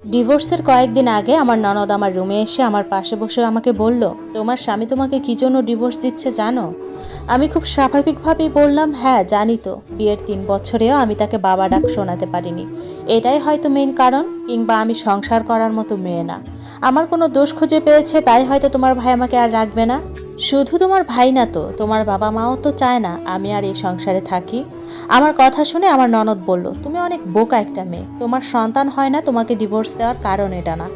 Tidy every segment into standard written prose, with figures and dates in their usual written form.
ডিভোর্সের কয়েকদিন আগে আমার ননদ আমার রুমে এসে আমার পাশে বসে আমাকে বলল, তোমার স্বামী তোমাকে কী জন্য ডিভোর্স দিচ্ছে জানো? আমি খুব স্বাভাবিকভাবেই বললাম, হ্যাঁ জানি তো। বিয়ের 3 বছরেও আমি তাকে বাবা ডাক শোনাতে পারিনি। এটাই হয়তো মেইন কারণ, কিংবা আমি সংসার করার মতো মেয়ে না। আমার কোনো দোষ খুঁজে পেয়েছে, তাই হয়তো তোমার ভাই আমাকে আর রাখবে না। শুধু তোমার ভাই না তো, তোমার বাবা মাও তো চায় না আমি আর এই সংসারে থাকি। আমার কথা শুনে আমার ননদ বলল, তুমি অনেক বোকা একটা মেয়ে, তোমার সন্তান হয় না তোমাকে ডিভোর্স দেওয়ার কারণ এটা না।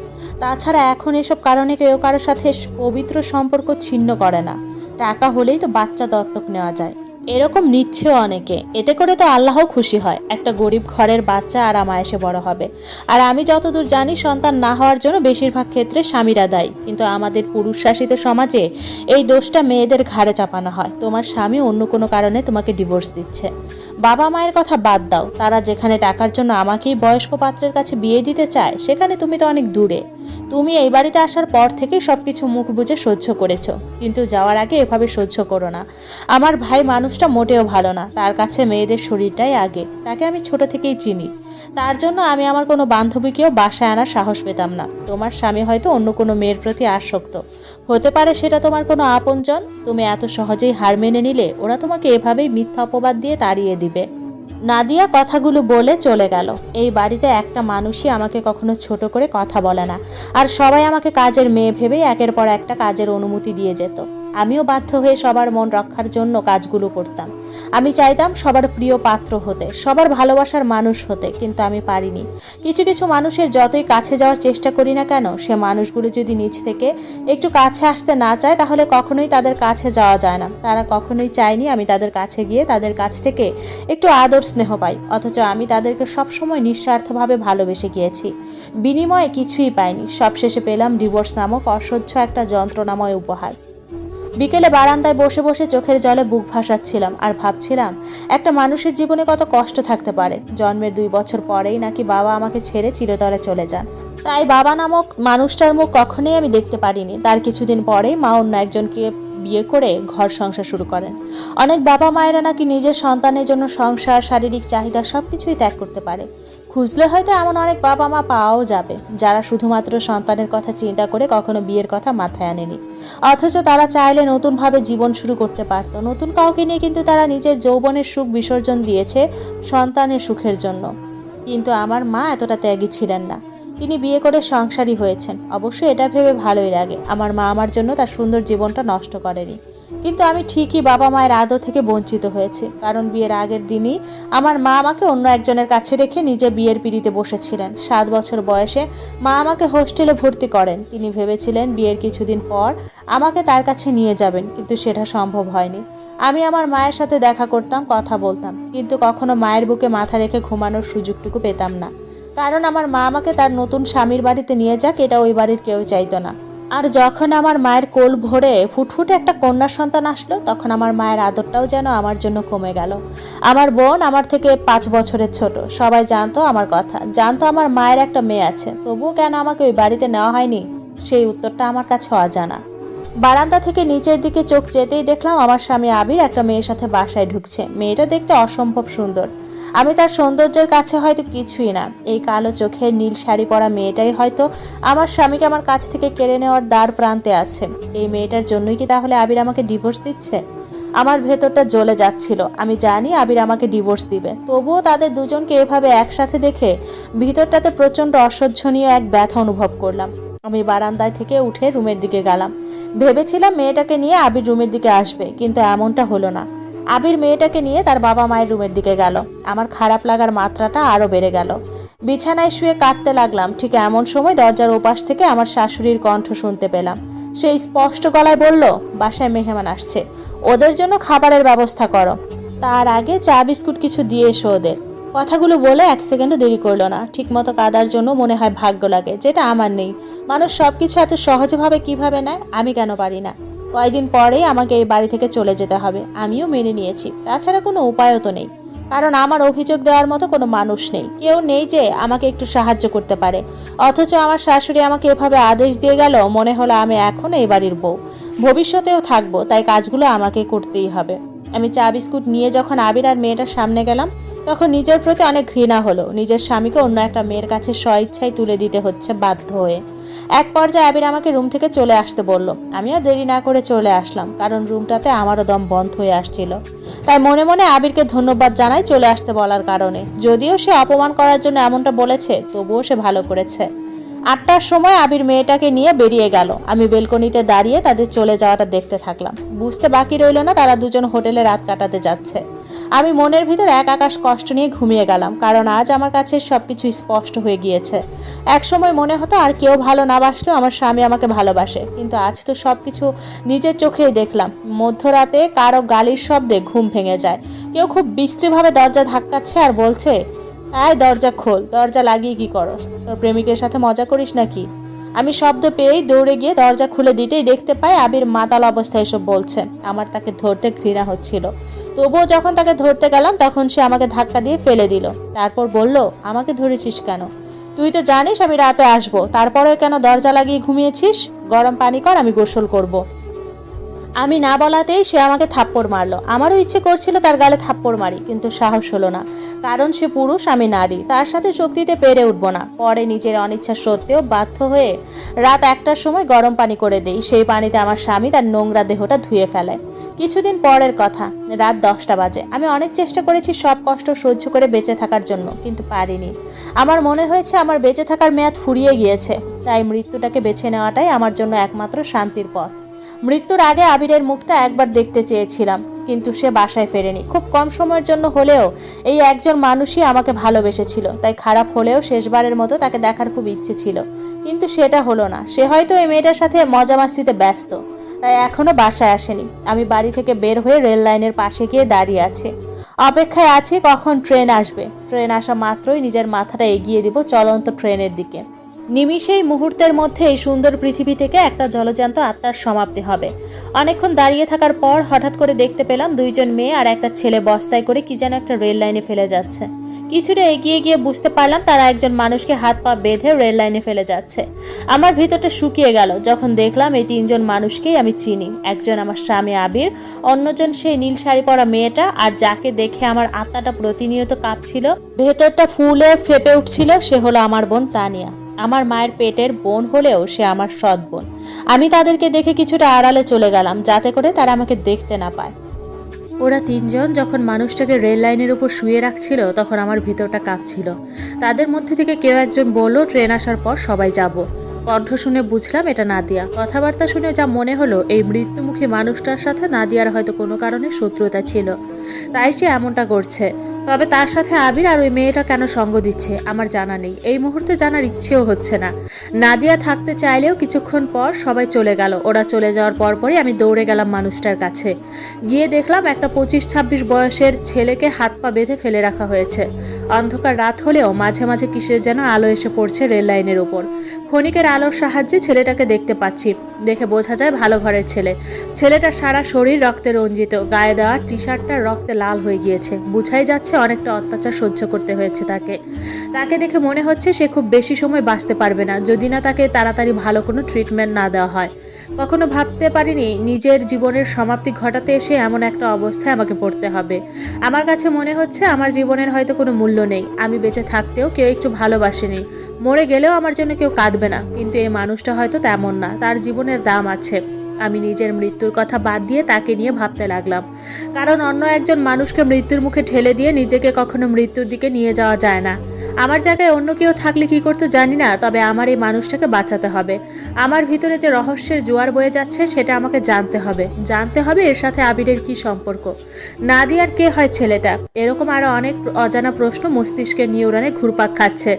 তাছাড়া এখন এসব কারণে কেউ কারোর সাথে পবিত্র সম্পর্ক ছিন্ন করে না। টাকা হলেই তো বাচ্চা দত্তক নেওয়া যায়, এরকম নিচ্ছেও অনেকে। এতে করে তো আল্লাহও খুশি হয়, একটা গরিব ঘরের বাচ্চা আরামায়েশে বড় হবে। আর আমি যতদূর জানি, সন্তান না হওয়ার জন্য বেশিরভাগ ক্ষেত্রে স্বামীরা দায়ী, কিন্তু আমাদের পুরুষ শাসিত সমাজে এই দোষটা মেয়েদের ঘাড়ে চাপানো হয়। তোমার স্বামী অন্য কোনো কারণে তোমাকে ডিভোর্স দিচ্ছে। বাবা মায়ের কথা বাদ দাও, তারা যেখানে টাকার জন্য আমাকেই বয়স্ক পাত্রের কাছে বিয়ে দিতে চায়, সেখানে তুমি তো অনেক দূরে। তুমি এই বাড়িতে আসার পর থেকেই সবকিছু মুখ বুজে সহ্য করেছো, কিন্তু যাওয়ার আগে এভাবে সহ্য করো না। আমার ভাই মানুষটা মোটেও ভালো না, তার কাছে মেয়েদের শরীরটাই আগে। তাকে আমি ছোট থেকেই চিনি, তার জন্য আমি আমার কোনো বান্ধবীকেও বাসায় আনার সাহস পেতাম না। তোমার স্বামী হয়তো অন্য কোনো মেয়ের প্রতি আসক্ত হতে পারে, সেটা তোমার কোনো আপনজন। তুমি এত সহজেই হার মেনে নিলে ওরা তোমাকে এভাবেই মিথ্যা অপবাদ দিয়ে তাড়িয়ে দিবে। নাদিয়া কথাগুলো বলে চলে গেল। এই বাড়িতে একটা মানুষই আমাকে কখনো ছোট করে কথা বলে না, আর সবাই আমাকে কাজের মেয়ে ভেবেই একের পর একটা কাজের অনুমতি দিয়ে যেত। আমিও বাধ্য হয়ে সবার মন রক্ষার জন্য কাজগুলো করতাম। আমি চাইতাম সবার প্রিয় পাত্র হতে, সবার ভালোবাসার মানুষ হতে, কিন্তু আমি পারিনি। কিছু কিছু মানুষের যতই কাছে যাওয়ার চেষ্টা করি না কেন, সে মানুষগুলো যদি নিজ থেকে একটু কাছে আসতে না চায়, তাহলে কখনোই তাদের কাছে যাওয়া যায় না। তারা কখনোই চায়নি আমি তাদের কাছে গিয়ে তাদের কাছ থেকে একটু আদর স্নেহ পাই, অথচ আমি তাদেরকে সবসময় নিঃস্বার্থভাবে ভালোবেসে গিয়েছি। বিনিময়ে কিছুই পাইনি, সবশেষে পেলাম ডিভোর্স নামক অসহ্য একটা যন্ত্রণাময় উপহার। বিকেলে বারান্দায় বসে বসে চোখের জলে বুক ভাসাচ্ছিলাম আর ভাবছিলাম, একটা মানুষের জীবনে কত কষ্ট থাকতে পারে। জন্মের 2 বছর পরেই নাকি বাবা আমাকে ছেড়ে চিরতরে চলে যান। তাই বাবা নামক মানুষটার মুখ কখনোই আমি দেখতে পারিনি। তার কিছুদিন পরেই মা অন্য একজনকে বিয়ে করে ঘর সংসার শুরু করেন। অনেক বাবা মায়েরা নাকি নিজের সন্তানের জন্য সংসার, শারীরিক চাহিদা সবকিছুই ত্যাগ করতে পারে। খুঁজলে হয়তো এমন অনেক বাবা মা পাওয়াও যাবে, যারা শুধুমাত্র সন্তানের কথা চিন্তা করে কখনো বিয়ের কথা মাথায় আনেনি। অথচ তারা চাইলে নতুনভাবে জীবন শুরু করতে পারত, নতুন কাউকে নিয়ে, কিন্তু তারা নিজের যৌবনের সুখ বিসর্জন দিয়েছে সন্তানের সুখের জন্য। কিন্তু আমার মা এতটা ত্যাগী ছিলেন না। তিনি বিয়ে করে সংসারী হয়েছেন। অবশ্য এটা ভেবে ভালোই লাগে, আমার মা আমার জন্য তার সুন্দর জীবনটা নষ্ট করেনি। কিন্তু আমি ঠিকই বাবা মায়ের আদর থেকে বঞ্চিত হয়েছি, কারণ বিয়ের আগের দিনই আমার মা আমাকে অন্য একজনের কাছে রেখে নিজে বিয়ের পিঁড়িতে বসেছিলেন। 7 বছর বয়সে মা আমাকে হোস্টেলে ভর্তি করেন। তিনি ভেবেছিলেন বিয়ের কিছুদিন পর আমাকে তার কাছে নিয়ে যাবেন, কিন্তু সেটা সম্ভব হয়নি। আমি আমার মায়ের সাথে দেখা করতাম, কথা বলতাম, কিন্তু কখনো মায়ের বুকে মাথা রেখে ঘুমানোর সুযোগটুকু পেতাম না। কারণ আমার মা আমাকে তার নতুন স্বামীর বাড়িতে নিয়ে যাক, এটা ওই বাড়ির কেউ চাইতো না। আর যখন আমার মায়ের কোল ভরে ফুটফুটে একটা কন্যা সন্তান আসলো, তখন আমার মায়ের আদরটাও যেন আমার জন্য কমে গেল। আমার বোন আমার থেকে 5 বছরের ছোট। সবাই জানতো আমার কথা, জানতো আমার মায়ের একটা মেয়ে আছে, তবুও কেন আমাকে ওই বাড়িতে নেওয়া হয়নি, সেই উত্তরটা আমার কাছে অজানা। বারান্দা থেকে নিচের দিকে চোখ যেতেই দেখলাম আমার স্বামী আবির একটা মেয়ের সাথে বাসায় ঢুকছে। মেয়েটা দেখতে অসম্ভব সুন্দর। আমি তার সৌন্দর্যের কাছে হয়তো কিছুই না। এই কালো চোখের নীল শাড়ি পরা মেয়েটাই হয়তো আমার স্বামীকে আমার কাছ থেকে কেড়ে নেওয়ার দ্বার প্রান্তে আছে। এই মেয়েটার জন্যই কি তাহলে আবির আমাকে ডিভোর্স দিচ্ছে? আমার ভেতরটা জ্বলে যাচ্ছিল। আমি জানি আবির আমাকে ডিভোর্স দিবে, তবুও তাদের দুজনকে এভাবে একসাথে দেখে ভিতরটাতে প্রচণ্ড অসহ্যনীয় এক ব্যথা অনুভব করলাম। আমি বারান্দায় থেকে উঠে রুমের দিকে গেলাম। ভেবেছিলাম মেয়েটাকে নিয়ে আবির রুমের দিকে আসবে, কিন্তু এমনটা হলো না। আবির মেয়েটাকে নিয়ে তার বাবা মায়ের রুমের দিকে গেল। আমার খারাপ লাগার মাত্রাটা আরো বেড়ে গেল। বিছানায় শুয়ে কাঁদতে লাগলাম। ঠিক এমন সময় দরজার ওপাশ থেকে আমার শাশুড়ির কণ্ঠ শুনতে পেলাম। সেই স্পষ্ট গলায় বলল, বাসায় মেহমান আসছে, ওদের জন্য খাবারের ব্যবস্থা করো। তার আগে চা বিস্কুট কিছু দিয়ে এসো ওদের। কথাগুলো বলে 1 সেকেন্ডও দেরি করলো না। ঠিকমতো কাঁদার জন্য মনে হয় ভাগ্য লাগে, যেটা আমার নেই। মানুষ সবকিছু এত সহজভাবে কিভাবে নেয়, আমি কেন পারি না? কয়েকদিন পরেই আমাকে এই বাড়ি থেকে চলে যেতে হবে। আমিও মেনে নিয়েছি, তাছাড়া কোনো উপায়ও তো নেই। কারণ আমার অভিযোগ দেওয়ার মতো কোনো মানুষ নেই, কেউ নেই যে আমাকে একটু সাহায্য করতে পারে। অথচ আমার শাশুড়ি আমাকে এভাবে আদেশ দিয়ে গেল, মনে হলো আমি এখন এই বাড়ির বউ, ভবিষ্যতেও থাকবো, তাই কাজগুলো আমাকে করতেই হবে। আমি চা বিস্কুট নিয়ে যখন আবির আর মেয়েটার সামনে গেলাম, তখন নিজের প্রতি অনেক ঘৃণা হলো। নিজের স্বামীকে অন্য একটা মেয়ের কাছে স্বইচ্ছায় তুলে দিতে হচ্ছে বাধ্য হয়ে। এক পর্যায়ে আবির আমাকে রুম থেকে চলে আসতে বলল। আমি আর দেরি না করে চলে আসলাম, কারণ রুমটাতে আমারও দম বন্ধ হয়ে আসছিল। তাই মনে মনে আবিরকে ধন্যবাদ জানাই চলে আসতে বলার কারণে। যদিও সে অপমান করার জন্য এমনটা বলেছে, তবুও সে ভালো করেছে। 8টার সময় আবির মেয়েটাকে নিয়ে বেরিয়ে গেল। আমি বেলকনিতে দাঁড়িয়ে তাদের চলে যাওয়াটা দেখতে থাকলাম। বুঝতে বাকি রইল না তারা দুজন হোটেলে রাত কাটাতে যাচ্ছে। আমি মনের ভিতর এক আকাশ কষ্ট নিয়ে ঘুমিয়ে গেলাম, কারণ আজ আমার কাছে সবকিছু স্পষ্ট হয়ে গিয়েছে। এক সময় মনে হতো আর কেউ ভালো না বাসলেও আমার স্বামী আমাকে ভালোবাসে, কিন্তু আজ তো সবকিছু নিজের চোখেই দেখলাম। মধ্যরাতে কারো গালির শব্দে ঘুম ভেঙে যায়। কেউ খুব বিশ্রীভাবে দরজা ধাক্কাচ্ছে আর বলছে, আয় দরজা খোল, দরজা লাগিয়ে কি করস? তোর প্রেমিকের সাথে মজা করিস নাকি? আমি শব্দ পেয়েই দৌড়ে গিয়ে দরজা খুলে দিতেই দেখতে পাই আবির মাতাল অবস্থায় এসব বলছে। আমার তাকে ধরতে ঘৃণা হচ্ছিল, তবুও যখন তাকে ধরতে গেলাম তখন সে আমাকে ধাক্কা দিয়ে ফেলে দিল। তারপর বলল, আমাকে ধরেছিস কেন? তুই তো জানিস আমি রাতে আসবো, তারপরে কেন দরজা লাগিয়ে ঘুমিয়েছিস? গরম পানি কর, আমি গোসল করব। আমি না বলাতেই সে আমাকে থাপ্পড় মারলো। আমারও ইচ্ছে করছিল তার গালে থাপ্পড় মারি, কিন্তু সাহস হলো না, কারণ সে পুরুষ, আমি নারী, তার সাথে শক্তিতে পেরে উঠবো না। পরে নিজের অনিচ্ছা সত্ত্বেও বাধ্য হয়ে রাত 1টার সময় গরম পানি করে দেই। সেই পানিতে আমার স্বামী তার নোংরা দেহটা ধুয়ে ফেলে। কিছুদিন পরের কথা, রাত 10টা বাজে। আমি অনেক চেষ্টা করেছি সব কষ্ট সহ্য করে বেঁচে থাকার জন্য, কিন্তু পারিনি। আমার মনে হয়েছে আমার বেঁচে থাকার মেয়াদ ফুরিয়ে গিয়েছে, তাই মৃত্যুটাকে বেছে নেওয়াটাই আমার জন্য একমাত্র শান্তির পথ। মৃত্যুর আগে আবিরের মুখটা একবার দেখতে চেয়েছিলাম, কিন্তু সে বাসায় ফেরেনি। খুব কম সময়ের জন্য হলেও এই একজন মানুষই আমাকে ভালোবেসেছিল, তাই খারাপ হলেও শেষবারের মতো তাকে দেখার খুব ইচ্ছে ছিল, কিন্তু সেটা হলো না। সে হয়তো এই মেয়েটার সাথে মজা মাস্তিতে ব্যস্ত, তাই এখনো বাসায় আসেনি। আমি বাড়ি থেকে বের হয়ে রেল লাইনের পাশে গিয়ে দাঁড়িয়ে আছি, অপেক্ষায় আছি কখন ট্রেন আসবে। ট্রেন আসা মাত্রই নিজের মাথাটা এগিয়ে দিব চলন্ত ট্রেনের দিকে। নিমিষেই মুহূর্তের মধ্যে এই সুন্দর পৃথিবী থেকে একটা জলজান্ত আত্মার সমাপ্তি হবে। অনেকক্ষণ দাঁড়িয়ে থাকার পর হঠাৎ করে দেখতে পেলাম 2জন মেয়ে আর একটা ছেলে বস্তায় করে কি যেন একটা রেল লাইনে ফেলে যাচ্ছে। কিছুটা এগিয়ে গিয়ে বুঝতে পারলাম তারা একজন মানুষকে হাত পা বেঁধে রেল লাইনে ফেলে যাচ্ছে। আমার ভিতরটা শুকিয়ে গেল যখন দেখলাম এই 3জন মানুষকেই আমি চিনি। একজন আমার স্বামী আবির, অন্যজন সেই নীল শাড়ি পরা মেয়েটা, আর যাকে দেখে আমার আত্মাটা প্রতিনিয়ত কাঁপছিল, ভেতরটা ফুলে ফেপে উঠছিল, সে হলো আমার বোন তানিয়া। আমার মায়ের পেটের বোন হলেও সে আমার সৎ বোন। আমি তাদেরকে দেখে কিছুটা আড়ালে চলে গেলাম, যাতে করে তারা আমাকে দেখতে না পায়। ওরা 3জন যখন মানুষটাকে রেল লাইনের উপর শুয়ে রাখছিল, তখন আমার ভিতরটা কাঁপছিল। তাদের মধ্যে থেকে কেউ একজন বলল, ট্রেন আসার পর সবাই যাব। কণ্ঠ শুনে বুঝলাম এটা নাদিয়া। কথাবার্তা শুনে যা মনে হলো, এই মৃত্যুমুখী মানুষটার সাথে নাদিয়ার হয়তো কোনো কারণে শত্রুতা ছিল, তাই সে এমনটা করছে। তবে তার সাথে আবির আর ওই মেয়েটা কেন সঙ্গ দিচ্ছে আমার জানা নেই, এই মুহূর্তে জানার ইচ্ছেও হচ্ছে না। নাদিয়া থাকতে চাইলেও কিছুক্ষণ পর সবাই চলে গেল। ওরা চলে যাওয়ার পরপরই আমি দৌড়ে গেলাম মানুষটার কাছে। গিয়ে দেখলাম একটা 25-26 বয়সের ছেলেকে হাত পা বেঁধে ফেলে রাখা হয়েছে। অন্ধকার রাত হলেও মাঝে মাঝে কিসের যেন আলো এসে পড়ছে রেল লাইনের উপর। ক্ষণিকের আলোর সাহায্যে ছেলেটাকে দেখতে পাচ্ছি। দেখে বোঝা যায় ভালো ঘরের ছেলে। ছেলেটার সারা শরীর রক্তে রঞ্জিত, গায়ে দেওয়া টি শার্টটা রক্তে লাল হয়ে গিয়েছে। বুঝাই যাচ্ছে অনেকটা অত্যাচার সহ্য করতে হয়েছে তাকে। তাকে দেখে মনে হচ্ছে সে খুব বেশি সময় বাঁচতে পারবে না, যদি না তাকে তাড়াতাড়ি ভালো কোনো ট্রিটমেন্ট না দেওয়া হয়। কখনো ভাবতে পারিনি নিজের জীবনের সমাপ্তি ঘটাতে এসে এমন একটা অবস্থায় আমাকে পড়তে হবে। আমার কাছে মনে হচ্ছে আমার জীবনের হয়তো কোনো মূল্য নেই। আমি বেঁচে থাকতেও কেউ একটু ভালোবাসেনি, মরে গেলেও আমার জন্য কেউ কাঁদবে না, কিন্তু এই মানুষটা হয়তো তেমন না, তার জীবনের দাম আছে। আমি নিজের মৃত্যুর কথা বাদ দিয়ে তাকে নিয়ে ভাবতে লাগলাম, কারণ অন্য একজন মানুষকে মৃত্যুর মুখে ঠেলে দিয়ে নিজেকে কখনো মৃত্যুর দিকে নিয়ে যাওয়া যায় না। আমার জায়গায় অন্য কেউ থাকলে কি করতো জানি না, তবে আমার এই মানুষটাকে বাঁচাতে হবে। আমার ভিতরে যে রহস্যের জোয়ার বয়ে যাচ্ছে সেটা আমাকে জানতে হবে এর সাথে আবিরের কি সম্পর্ক, নাদিয়ার কে হয় ছেলেটা। এরকম আরো অনেক অজানা প্রশ্ন মস্তিষ্কের নিউরনে ঘুরপাক খাচ্ছে,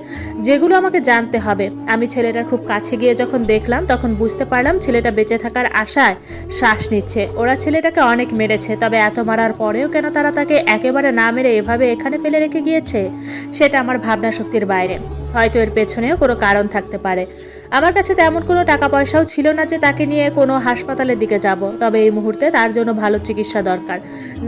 যেগুলো আমাকে জানতে হবে। আমি ছেলেটার খুব কাছে গিয়ে যখন দেখলাম, তখন বুঝতে পারলাম ছেলেটা বেঁচে থাকার আশায় শ্বাস নিচ্ছে। ওরা ছেলেটাকে অনেক মেরেছে, তবে এত মারার পরেও কেন তারা তাকে একেবারে না মেরে এভাবে এখানে ফেলে রেখে গিয়েছে, সেটা আমার ভাবনা শক্তির বাইরে। হয়তো এর পেছনেও কোনো কারণ থাকতে পারে। আমার কাছে তেমন কোনো টাকা পয়সাও ছিল না যে তাকে নিয়ে কোনো হাসপাতালের দিকে যাব, তবে এই মুহূর্তে তার জন্য ভালো চিকিৎসা দরকার,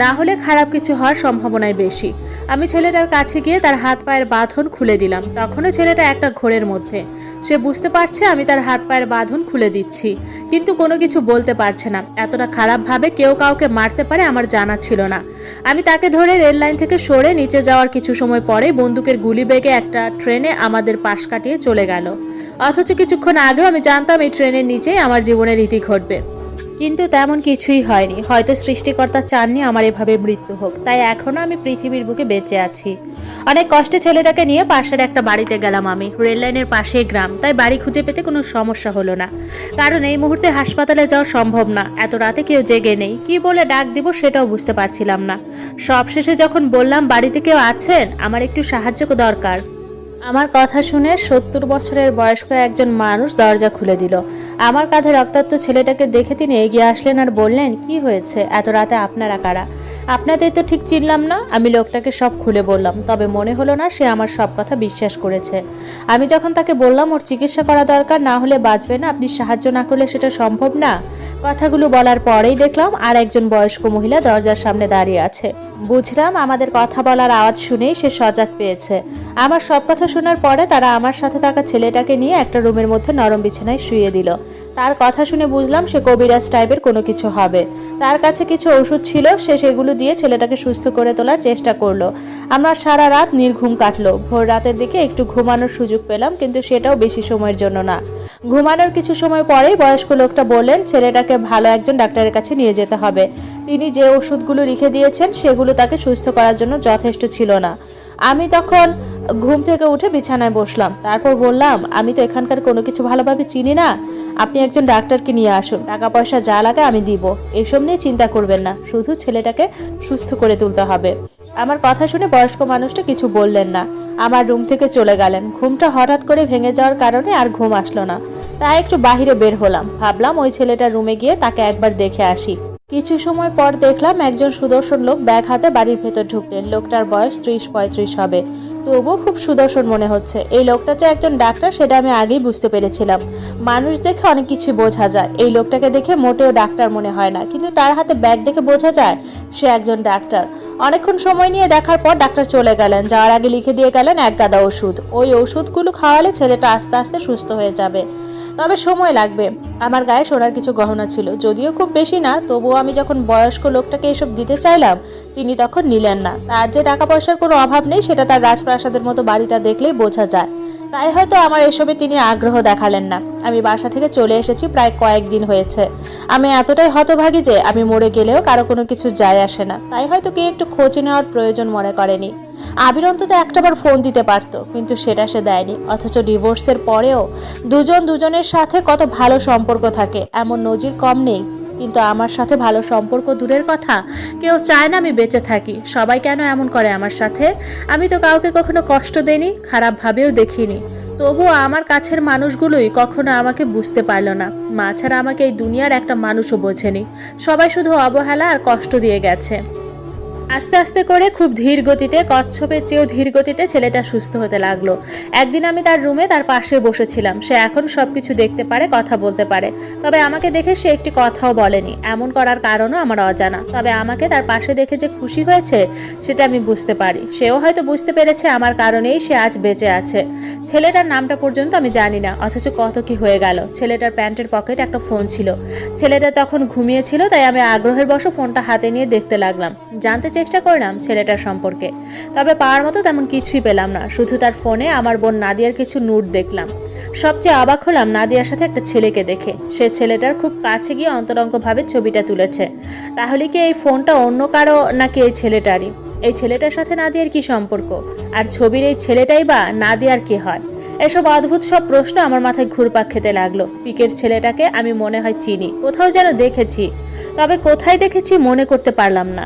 না হলে খারাপ কিছু হওয়ার সম্ভাবনাই বেশি। আমি ছেলেটার কাছে গিয়ে তার হাত পায়ের বাঁধন খুলে দিলাম। তখনও ছেলেটা একটা ঘোরের মধ্যে। সে বুঝতে পারছে আমি তার হাত পায়ের বাঁধন খুলে দিচ্ছি, কিন্তু কোনো কিছু বলতে পারছে না। এতটা খারাপভাবে কেউ কাউকে মারতে পারে আমার জানা ছিল না। আমি তাকে ধরে রেল লাইন থেকে সরে নিচে যাওয়ার কিছু সময় পরেই বন্দুকের গুলি বেগে একটা ট্রেনে আমাদের পাশ কাটিয়ে চলে গেল। অথচ কিছুক্ষণ আগেও আমি জানতাম এই ট্রেনের নিচেই আমার জীবনের ইতি ঘটবে। কিন্তু তেমন কিছুই হয়নি। হয়তো সৃষ্টিকর্তা চাননি আমার এভাবে মৃত্যু হোক, তাই এখনো আমি পৃথিবীর বুকে বেঁচে আছি। অনেক কষ্টে ছেলেটাকে নিয়ে পাশের একটা বাড়িতে গেলাম আমি। রেল লাইনের পাশেই গ্রাম, তাই বাড়ি খুঁজে পেতে কোনো সমস্যা হলো না। কারণ এই মুহূর্তে হাসপাতালে যাওয়া সম্ভব না, এত রাতে কেউ জেগে নেই। কি বলে ডাক দিব সেটাও বুঝতে পারছিলাম না। সবশেষে যখন বললাম বাড়িতে কেউ আছেন, আমার একটু সাহায্য দরকার, আমার কথা শুনে 70 বছরের বয়স্ক একজন মানুষ দরজা খুলে দিল। আমার কাঁধে রক্তাক্ত ছেলেটাকে দেখে তিনি এগিয়ে আসলেন আর বললেন, কি হয়েছে, এত রাতে আপনারা কারা? আপনাদের তো ঠিক চিনলাম না। আমি লোকটাকে সব খুলে বললাম, তবে মনে হলো না সে আমার সব কথা বিশ্বাস করেছে। আমি যখন তাকে বললাম ওর চিকিৎসা করা দরকার, না হলে বাঁচবে না, আপনি সাহায্য না করলে সেটা সম্ভব না। কথাগুলো বলার পরেই দেখলাম আর একজন বয়স্ক মহিলা দরজার সামনে দাঁড়িয়ে আছে। বুঝলাম আমাদের কথা বলার আওয়াজ শুনেই সে সজাগ পেয়েছে। আমার সব কথা শোনার পরে তারা আমার সাথে থাকা ছেলেটাকে নিয়ে একটা রুমের মধ্যে নরম বিছানায় শুইয়ে দিল। তার কথা শুনে বুঝলাম সে কবিরাজ টাইপের কোনো কিছু হবে। তার কাছে কিছু ওষুধ ছিল, সে সেগুলো দিয়ে ছেলেটাকে সুস্থ করে তোলার চেষ্টা করলো। আমার সারা রাত নির্ঘুম কাটলো। ভোর রাতের দিকে একটু ঘুমানোর সুযোগ পেলাম, কিন্তু সেটাও বেশি সময়ের জন্য না। ঘুমানোর কিছু সময় পরেই বয়স্ক লোকটা বললেন ছেলেটাকে ভালো একজন ডাক্তারের কাছে নিয়ে যেতে হবে। তিনি যে ওষুধগুলো লিখে দিয়েছেন সেগুলো তাকে সুস্থ করার জন্য যথেষ্ট ছিল না। আমি তখন ঘুম থেকে উঠে বিছানায় বসলাম। তারপর বললাম, আমি তো এখানকার কোনো কিছু ভালোভাবে চিনি না, আপনি একজন ডাক্তারকে নিয়ে আসুন, টাকা পয়সা যা লাগে আমি দিব, এসব নিয়ে চিন্তা করবেন না, শুধু ছেলেটাকে সুস্থ করে তুলতে হবে। আমার কথা শুনে বয়স্ক মানুষটা কিছু বললেন না, আমার রুম থেকে চলে গেলেন। ঘুমটা হঠাৎ করে ভেঙে যাওয়ার কারণে আর ঘুম আসলো না, তাই একটু বাহিরে বের হলাম। ভাবলাম ওই ছেলেটার রুমে গিয়ে তাকে একবার দেখে আসি। কিছু সময় পর দেখলাম একজন সুদর্শন লোক ব্যাগ হাতে বাড়ির ভেতর ঢুকলেন। লোকটার বয়স 30-35 হবে, তবুও খুব সুদর্শন মনে হচ্ছে। এই লোকটা যে একজন ডাক্তার সেটা আমি আগেই বুঝতে পেরেছিলাম। মানুষ দেখে অনেক কিছুই বোঝা যায়, এই লোকটাকে দেখে মোটেও ডাক্তার মনে হয় না, কিন্তু তার হাতে ব্যাগ দেখে বোঝা যায় সে একজন ডাক্তার। অনেকক্ষণ সময় নিয়ে দেখার পর ডাক্তার চলে গেলেন। যাওয়ার আগে লিখে দিয়ে গেলেন এক গাদা ওষুধ। ওই ওষুধগুলো খাওয়ালে ছেলেটা আস্তে আস্তে সুস্থ হয়ে যাবে, তবে সময় লাগবে। আমার গায়ে সোনার কিছু গহনা ছিল, যদিও খুব বেশি না, তবুও আমি যখন বয়স্ক লোকটাকে এসব দিতে চাইলাম তিনি তখন নিলেন না। তার যে টাকা পয়সার কোনো অভাব নেই সেটা তার রাজপ্রাসাদের মতো বাড়িটা দেখলেই বোঝা যায়, তাই হয়তো আমার এসবে তিনি আগ্রহ দেখালেন না। আমি বাসা থেকে চলে এসেছি প্রায় কয়েকদিন হয়েছে। আমি এতটাই হতভাগী যে আমি মরে গেলেও কারো কোনো কিছু যায় আসে না, তাই হয়তো কে একটু খোঁজ নেওয়ার প্রয়োজন মনে করেনি। আবির অন্তত একটাবার ফোন দিতে পারতো, কিন্তু সেটা সে দেয়নি। অথচ ডিভোর্সের পরেও দুজন দুজনের সাথে কত ভালো সম্পর্ক থাকে, এমন নজির কম নেই। কিন্তু আমার সাথে ভালো সম্পর্ক দূরের কথা, কেউ চায় না আমি বেঁচে থাকি। সবাই কেন এমন করে আমার সাথে? আমি তো কাউকে কখনো কষ্ট দেইনি, খারাপভাবেও দেখিনি। তবুও আমার কাছের মানুষগুলোই কখনো আমাকে বুঝতে পারল না। মা ছাড়া আমাকে এই দুনিয়ার একটা মানুষও বোঝেনি। সবাই শুধু অবহেলা আর কষ্ট দিয়ে গেছে। আস্তে আস্তে করে খুব ধীর গতিতে, কচ্ছপের চেয়েও ধীর গতিতে ছেলেটা সুস্থ হতে লাগলো। একদিন আমি তার রুমে তার পাশে বসেছিলাম। সে এখন সবকিছু দেখতে পারে, কথা বলতে পারে, তবে আমাকে দেখে সে একটি কথাও বলেনি। এমন করার কারণও আমার অজানা, তবে আমাকে তার পাশে দেখে যে খুশি হয়েছে সেটা আমি বুঝতে পারি। সেও হয়তো বুঝতে পেরেছে আমার কারণেই সে আজ বেঁচে আছে। ছেলেটার নামটা পর্যন্ত আমি জানি না, অথচ কত কি হয়ে গেল। ছেলেটার প্যান্টের পকেটে একটা ফোন ছিল। ছেলেটা তখন ঘুমিয়েছিল, তাই আমি আগ্রহের বশে ফোনটা হাতে নিয়ে দেখতে লাগলাম, জানতে চেষ্টা করলাম ছেলেটার সম্পর্কে। তবে পাওয়ার মতো তেমন কিছুই পেলাম না, শুধু তার ফোনে আমার বোন নাদিয়ার কিছু নোট দেখলাম। সবচেয়ে অবাক হলাম নাদিয়ার সাথে একটা ছেলেকে দেখে। সে ছেলেটার খুব কাছে গিয়ে অন্তরঙ্গভাবে ছবিটা তুলেছে। তাহলে কি এই ফোনটা অন্য কারো, নাকি এই ছেলেটারই? এই ছেলেটার সাথে নাদিয়ার কি সম্পর্ক? আর ছবির এই ছেলেটাই বা নাদিয়ার কি হয়? এসব অদ্ভুত সব প্রশ্ন আমার মাথায় ঘুরপাক খেতে লাগলো। পিকের ছেলেটাকে আমি মনে হয় চিনি, কোথাও যেন দেখেছি, তবে কোথায় দেখেছি মনে করতে পারলাম না।